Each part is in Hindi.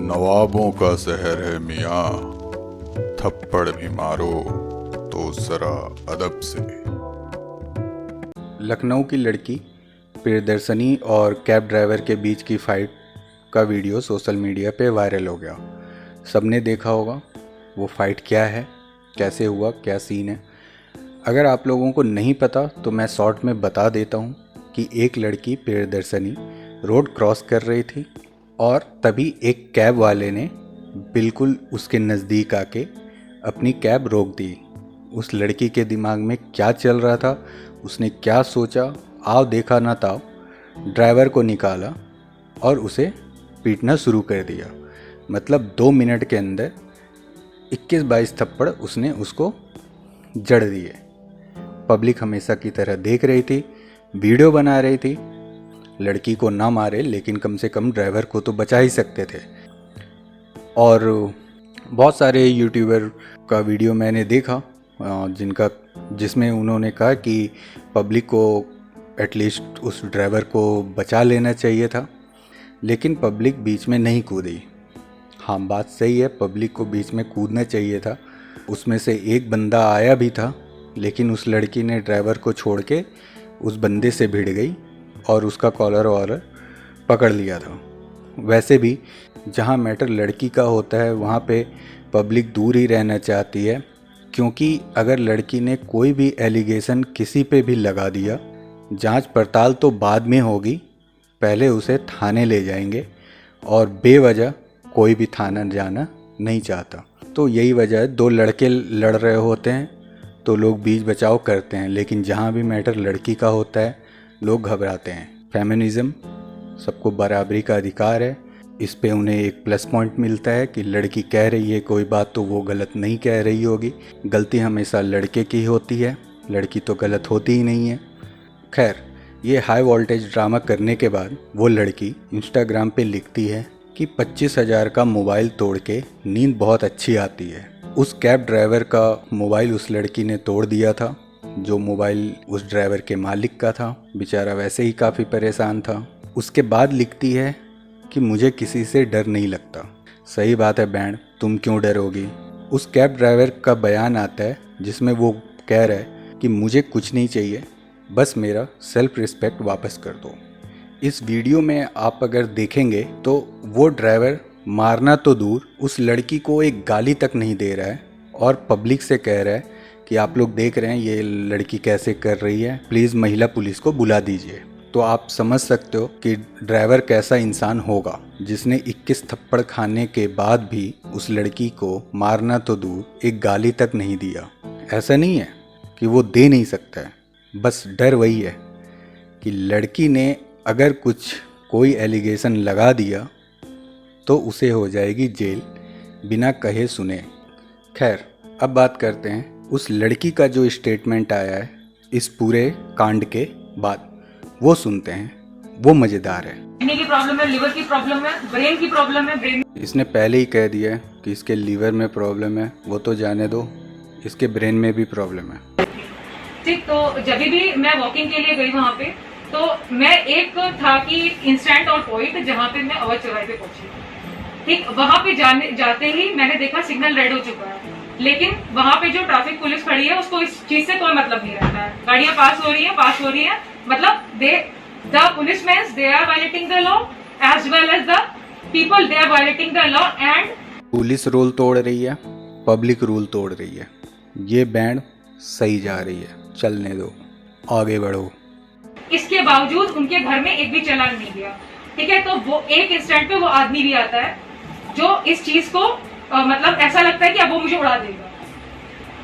नवाबों का शहर है मियाँ, थप्पड़ भी मारो तो जरा अदब से। लखनऊ की लड़की प्रियदर्शनी और कैब ड्राइवर के बीच की फाइट का वीडियो सोशल मीडिया पे वायरल हो गया। सबने देखा होगा वो फाइट क्या है, कैसे हुआ, क्या सीन है। अगर आप लोगों को नहीं पता तो मैं शॉर्ट में बता देता हूँ कि एक लड़की प्रियदर्शनी रोड क्रॉस कर रही थी और तभी एक कैब वाले ने बिल्कुल उसके नज़दीक आके अपनी कैब रोक दी। उस लड़की के दिमाग में क्या चल रहा था, उसने क्या सोचा, आओ देखा ना ताओ, ड्राइवर को निकाला और उसे पीटना शुरू कर दिया। मतलब 2 मिनट के अंदर 21-22 थप्पड़ उसने उसको जड़ दिए। पब्लिक हमेशा की तरह देख रही थी, वीडियो बना रही थी। लड़की को ना मारे लेकिन कम से कम ड्राइवर को तो बचा ही सकते थे। और बहुत सारे यूट्यूबर का वीडियो मैंने देखा जिसमें उन्होंने कहा कि पब्लिक को एटलीस्ट उस ड्राइवर को बचा लेना चाहिए था, लेकिन पब्लिक बीच में नहीं कूदी। हाँ, बात सही है, पब्लिक को बीच में कूदना चाहिए था। उसमें से एक बंदा आया भी था, लेकिन उस लड़की ने ड्राइवर को छोड़ के उस बंदे से भिड़ गई और उसका कॉलर वॉलर पकड़ लिया था। वैसे भी जहाँ मैटर लड़की का होता है वहाँ पे पब्लिक दूर ही रहना चाहती है, क्योंकि अगर लड़की ने कोई भी एलिगेशन किसी पे भी लगा दिया, जांच पड़ताल तो बाद में होगी, पहले उसे थाने ले जाएंगे और बेवजह कोई भी थाना जाना नहीं चाहता। तो यही वजह है, 2 लड़के लड़ रहे होते हैं तो लोग बीच बचाव करते हैं, लेकिन जहाँ भी मैटर लड़की का होता है लोग घबराते हैं। फेमिनिज़म, सबको बराबरी का अधिकार है, इस पे उन्हें एक प्लस पॉइंट मिलता है कि लड़की कह रही है कोई बात तो वो गलत नहीं कह रही होगी। गलती हमेशा लड़के की होती है, लड़की तो गलत होती ही नहीं है। खैर, ये हाई वोल्टेज ड्रामा करने के बाद वो लड़की इंस्टाग्राम पे लिखती है कि 25,000 का मोबाइल तोड़ के नींद बहुत अच्छी आती है। उस कैब ड्राइवर का मोबाइल उस लड़की ने तोड़ दिया था, जो मोबाइल उस ड्राइवर के मालिक का था। बेचारा वैसे ही काफ़ी परेशान था। उसके बाद लिखती है कि मुझे किसी से डर नहीं लगता। सही बात है बैंड, तुम क्यों डरोगी। उस कैब ड्राइवर का बयान आता है जिसमें वो कह रहा है कि मुझे कुछ नहीं चाहिए, बस मेरा सेल्फ रिस्पेक्ट वापस कर दो। इस वीडियो में आप अगर देखेंगे तो वो ड्राइवर मारना तो दूर, उस लड़की को एक गाली तक नहीं दे रहा है और पब्लिक से कह रहा है कि आप लोग देख रहे हैं ये लड़की कैसे कर रही है, प्लीज़ महिला पुलिस को बुला दीजिए। तो आप समझ सकते हो कि ड्राइवर कैसा इंसान होगा जिसने 21 थप्पड़ खाने के बाद भी उस लड़की को मारना तो दूर एक गाली तक नहीं दिया। ऐसा नहीं है कि वो दे नहीं सकता है, बस डर वही है कि लड़की ने अगर कोई एलिगेशन लगा दिया तो उसे हो जाएगी जेल बिना कहे सुने। खैर, अब बात करते हैं उस लड़की का जो स्टेटमेंट आया है इस पूरे कांड के बाद, वो सुनते हैं। वो मज़ेदार है। किडनी की प्रॉब्लम है, लिवर की प्रॉब्लम है, ब्रेन की प्रॉब्लम है। ब्रेन इसने पहले ही कह दिया है कि इसके लीवर में प्रॉब्लम है, वो तो जाने दो, इसके ब्रेन में भी प्रॉब्लम है। ठीक, तो जब भी मैं वॉकिंग के लिए गई वहाँ पे, तो मैं एक था कि इंस्टेंट और पॉइंट जहाँ पे मैं अवध चौराहे पे पहुंची। ठीक, वहाँ पे जाते ही मैंने देखा सिग्नल रेड हो चुका है, लेकिन वहाँ पे जो ट्रैफिक पुलिस खड़ी है उसको इस चीज से कोई मतलब नहीं रहता है। गाड़ियां पास हो रही है, मतलब the policemen they are violating the law as well as the people they are violating the law and police rule तोड़ रही है, पब्लिक रूल तोड़ रही है। ये बैंड सही जा रही है, चलने दो, आगे बढ़ो। इसके बावजूद उनके घर में एक भी चालान नहीं गया। ठीक है, तो वो एक इंस्टेंट पे वो आदमी भी आता है जो इस चीज को मतलब ऐसा लगता है कि अब वो मुझे उड़ा देगा।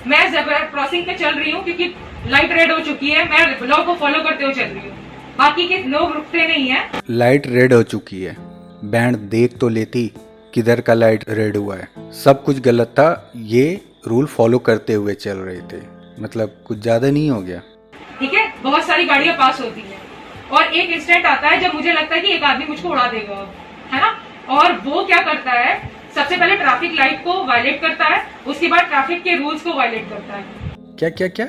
मैं ज़ेब्रा क्रॉसिंग पे चल रही हूँ क्योंकि लाइट रेड हो चुकी है, मैं लॉ को फॉलो करते हुए चल रही हूँ, बाकी के लोग रुकते नहीं है। लाइट रेड हो चुकी है, बैंड देख तो लेती किधर का लाइट रेड हुआ है। सब कुछ गलत था, ये रूल फॉलो करते हुए चल रहे थे, मतलब कुछ ज्यादा नहीं हो गया। ठीक है, बहुत सारी गाड़ियां पास होती हैं और एक इंस्टेंट आता है जब मुझे लगता है कि एक आदमी मुझको उड़ा देगा, है ना। और वो क्या करता है, सबसे पहले ट्रैफिक लाइट को वायलेट करता है, उसके बाद ट्रैफिक के रूल्स को वायलेट करता है। क्या क्या क्या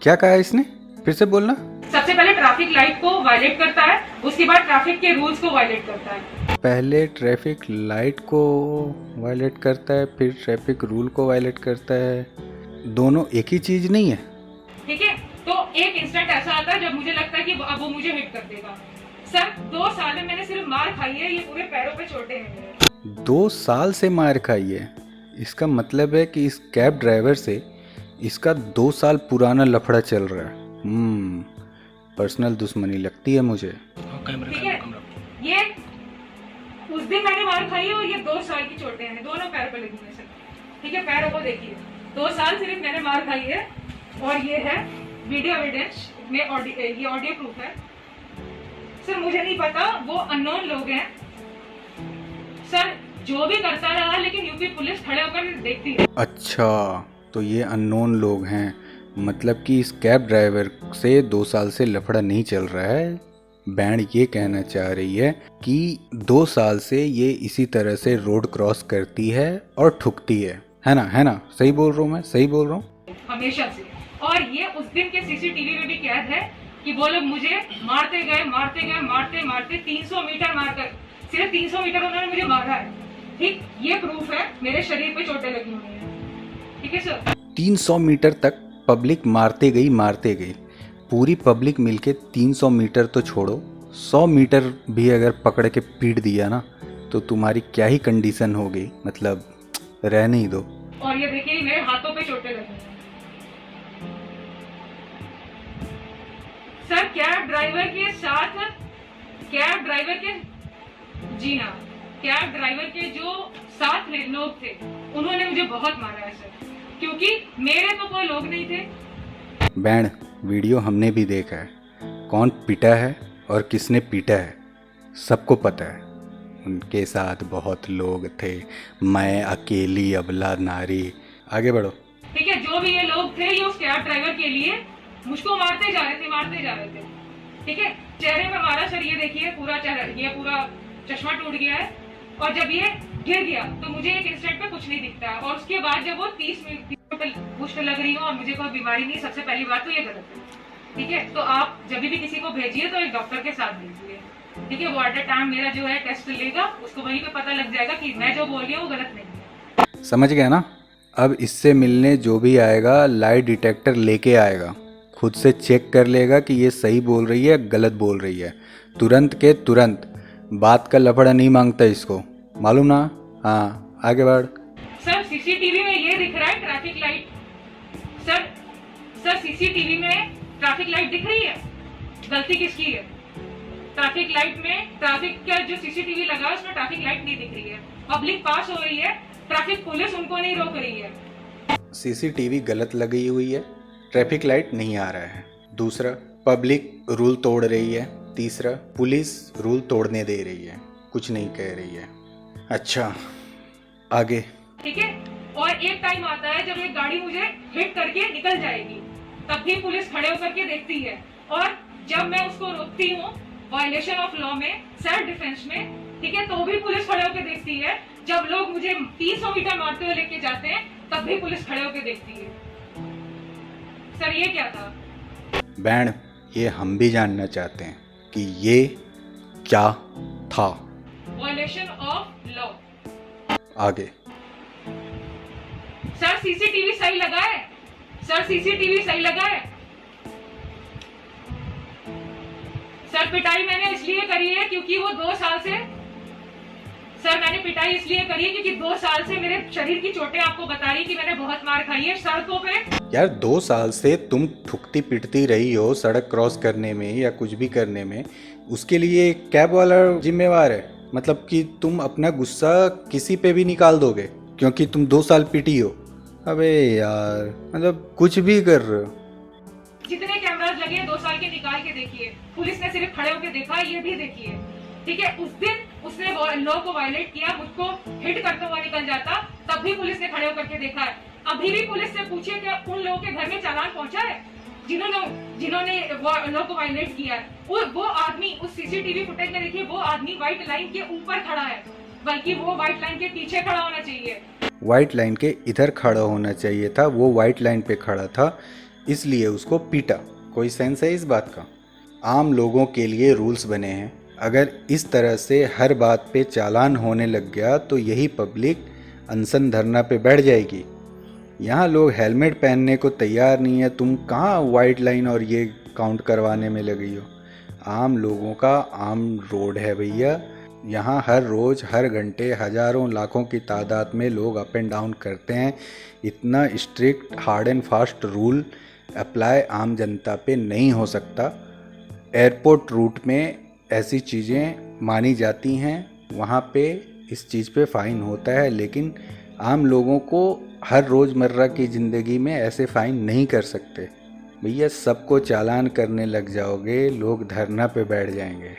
क्या कहा इसने, फिर से बोलना। सबसे पहले ट्रैफिक लाइट को वायलेट करता है, उसके बाद ट्रैफिक के रूल्स को वायलेट करता है। पहले ट्रैफिक लाइट को वायलेट करता है, फिर ट्रैफिक रूल को वायलेट करता है। दोनों एक ही चीज़ नहीं है। ठीक है, तो एक इंस्टेंट ऐसा आता है जब मुझे लगता है कि अब वो मुझे हिट कर देगा। सर 2 साल में मैंने सिर्फ मार खाई है, ये पूरे पैरों पे चोटें हैं मेरे। 2 साल से मार खाई है, इसका मतलब है कि इस कैब ड्राइवर से इसका 2 साल पुराना लफड़ा चल रहा है। पर्सनल दुश्मनी लगती है मुझे। ठीक है, ये उस दिन मैंने मार खाई है और ये 2 साल की चोटें हैं, दोनों पैर पे लगी हैं सर। ठीक है, पैरों को देखिए, 2 साल सिर्फ मैंने मार खाई है। और ये है वीडियो एविडेंस में ये ऑडियो प्रूफ है। सर मुझे नहीं पता, वो अननोन लोग हैं सर, जो भी करता रहा, लेकिन यूपी पुलिस खड़े होकर देखती है। अच्छा, तो ये अननोन लोग हैं, मतलब कि इस कैब ड्राइवर से 2 साल से लफड़ा नहीं चल रहा है। बैंड ये कहना चाह रही है कि 2 साल से ये इसी तरह से रोड क्रॉस करती है और ठुकती है ना? सही बोल रहा हूँ मैं? सही बोल रहा हूँ? हमेशा से। और ये उस दिन के सीसीटीवी में भी कैद है कि वो लोग मुझे मारते गए 300 मीटर मारकर, सिर्फ 300 मीटर उन्होंने मुझे मारा है। ठीक, ये प्रूफ है, मेरे शरीर पे चोटें लगी हुई हैं। ठीक है सर, 300 मीटर तक पब्लिक मारते गई। पूरी पब्लिक मिलके 300 मीटर तो छोड़ो, 100 मीटर भी अगर पकड़ के पीट दिया ना, तो तुम्हारी क्या ही कंडीशन होगी, मतलब रहने ही दो। और ये देखिए मेरे हाथों पे चोटें लगी हैं। सर कैब ड्राइवर के जी हाँ, कैब ड्राइवर के जो साथ लोग थे उन्होंने मुझे बहुत मारा है सर, क्योंकि मेरे तो कोई लोग नहीं थे। बैंड वीडियो हमने भी देखा है, कौन पीटा है और किसने पीटा है सबको पता है। उनके साथ बहुत लोग थे, मैं अकेली अबला नारी। आगे बढ़ो। ठीक है, जो भी ये लोग थे, ये उस कैब ड्राइवर के लिए मुझको मारते जा रहे थे। ठीक है, चेहरे में मारा सर, ये देखिए पूरा चेहरा, ये पूरा चश्मा टूट गया है। और जब ये गिर गया तो मुझे एक इंस्टेंट पे कुछ नहीं दिखता है, और उसके बाद जब वो 30 मिनट पुष्ट लग रही हो और मुझे कोई बीमारी नहीं, सबसे पहली बात तो ये गलत है। ठीक है, तो आप जब भी किसी को भेजिए तो एक डॉक्टर के साथ भेजिए। ठीक है, वो एट अ टाइम मेरा जो है टेस्ट लेगा, उसको वहीं पे पता लग जाएगा कि मैं जो बोल रही हूँ वो गलत नहीं है। समझ गया ना? अब इससे मिलने जो भी आएगा लाई डिटेक्टर लेके आएगा, खुद से चेक कर लेगा कि ये सही बोल रही है गलत बोल रही है, तुरंत के तुरंत। बात का लफड़ा नहीं मांगता इसको, मालूम ना? हाँ, आगे बढ़। सर सीसीटीवी में ये दिख रहा है ट्रैफिक लाइट। सर सीसीटीवी में ट्रैफिक लाइट दिख रही है, गलती किसकी है? ट्रैफिक लाइट में, ट्रैफिक का जो सीसीटीवी लगा है उसमें ट्रैफिक लाइट नहीं दिख रही है, पब्लिक पास हो रही है, ट्रैफिक पुलिस उनको नहीं रोक रही है। सीसीटीवी गलत लगी हुई है, ट्रैफिक लाइट नहीं आ रहा है। दूसरा, पब्लिक रूल तोड़ रही है। तीसरा, पुलिस रूल तोड़ने दे रही है, कुछ नहीं कह रही है। अच्छा, आगे। ठीक है, और एक टाइम आता है जब एक गाड़ी मुझे हिट करके निकल जाएगी, तब भी पुलिस खड़े होकर के देखती है। और जब मैं उसको रोकती हूँ वायलेशन ऑफ लॉ में, सेल्फ डिफेंस में, ठीक है, तो भी पुलिस खड़े होकर देखती है। जब लोग मुझे 300 मीटर मारते हुए लेके जाते हैं, तब भी पुलिस खड़े होकर देखती है। सर ये क्या था? बैंड, ये हम भी जानना चाहते हैं कि ये क्या था। Violation of law. आगे। सर सीसीटीवी सही लगा है, सर सीसीटीवी सही लगा है। सर पिटाई मैंने इसलिए करी है क्योंकि वो 2 साल से, सर मैंने पिटाई इसलिए करी है क्योंकि 2 साल से मेरे शरीर की चोटें आपको बता रही कि मैंने बहुत मार खाई है सड़कों पे। यार 2 साल से तुम ठुकती पिटती रही हो सड़क क्रॉस करने में या कुछ भी करने में, उसके लिए कैब वाला जिम्मेवार है? मतलब कि तुम अपना गुस्सा किसी पे भी निकाल दोगे क्योंकि तुम 2 साल पिटी हो? अबे यार, मतलब कुछ भी कर रहे हो। जितने कैमरास लगे हैं 2 साल के निकाल के देखिए, पुलिस ने सिर्फ खड़े होकर देखा, ये भी देखिए। ठीक है, उस दिन उसने लॉ को वायलेट किया, मुझको हिट करता हुआ निकल जाता, तब भी पुलिस ने खड़े होकर के देखा है। अभी भी पुलिस से पूछिए कि उन लोगों के घर में चालान पहुंचा है जिन्होंने लॉ को वायलेट किया है। वो आदमी उस सीसीटीवी फुटेज में देखिए, वो आदमी व्हाइट लाइन के ऊपर खड़ा है, बल्कि वो व्हाइट लाइन के पीछे खड़ा होना चाहिए। व्हाइट लाइन के इधर खड़ा होना चाहिए था, वो व्हाइट लाइन पे खड़ा था, इसलिए उसको पीटा। कोई सेंस है इस बात का? आम लोगों के लिए रूल्स बने हैं, अगर इस तरह से हर बात पे चालान होने लग गया तो यही पब्लिक अनशन धरना पे बैठ जाएगी। यहाँ लोग हेलमेट पहनने को तैयार नहीं है, तुम कहाँ वाइट लाइन और ये काउंट करवाने में लगी हो। आम लोगों का आम रोड है भैया, यहाँ हर रोज़ हर घंटे हज़ारों लाखों की तादाद में लोग अप एंड डाउन करते हैं। इतना strict hard and fast rule apply आम जनता पे नहीं हो सकता। एयरपोर्ट रूट में ऐसी चीज़ें मानी जाती हैं, वहाँ पे इस चीज़ पे फ़ाइन होता है, लेकिन आम लोगों को हर रोज़मर्रा की ज़िंदगी में ऐसे फ़ाइन नहीं कर सकते। भैया सबको चालान करने लग जाओगे, लोग धरना पे बैठ जाएंगे।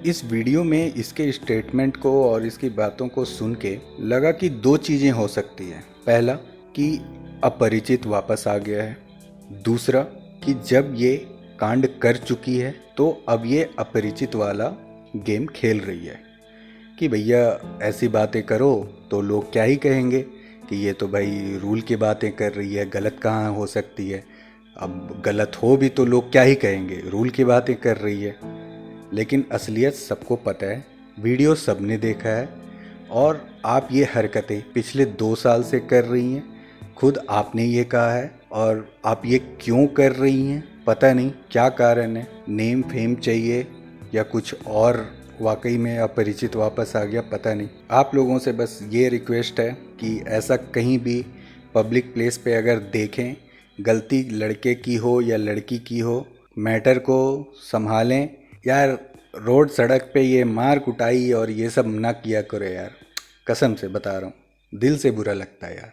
इस वीडियो में इसके स्टेटमेंट को और इसकी बातों को सुन के लगा कि दो चीज़ें हो सकती हैं। पहला कि अपरिचित वापस आ गया है, दूसरा कि जब ये कांड कर चुकी है तो अब ये अपरिचित वाला गेम खेल रही है कि भैया ऐसी बातें करो तो लोग क्या ही कहेंगे कि ये तो भाई रूल की बातें कर रही है, गलत कहाँ हो सकती है। अब गलत हो भी तो लोग क्या ही कहेंगे, रूल की बातें कर रही है। लेकिन असलियत सबको पता है, वीडियो सबने देखा है, और आप ये हरकतें पिछले 2 साल से कर रही हैं। खुद आपने ये कहा है, और आप ये क्यों कर रही हैं पता नहीं, क्या कारण है, नेम फेम चाहिए या कुछ और, वाकई में अपरिचित वापस आ गया पता नहीं। आप लोगों से बस ये रिक्वेस्ट है कि ऐसा कहीं भी पब्लिक प्लेस पे अगर देखें, गलती लड़के की हो या लड़की की हो, मैटर को संभालें यार। रोड सड़क पे ये मार कुटाई और ये सब ना किया करो यार, कसम से बता रहा हूँ, दिल से बुरा लगता है यार।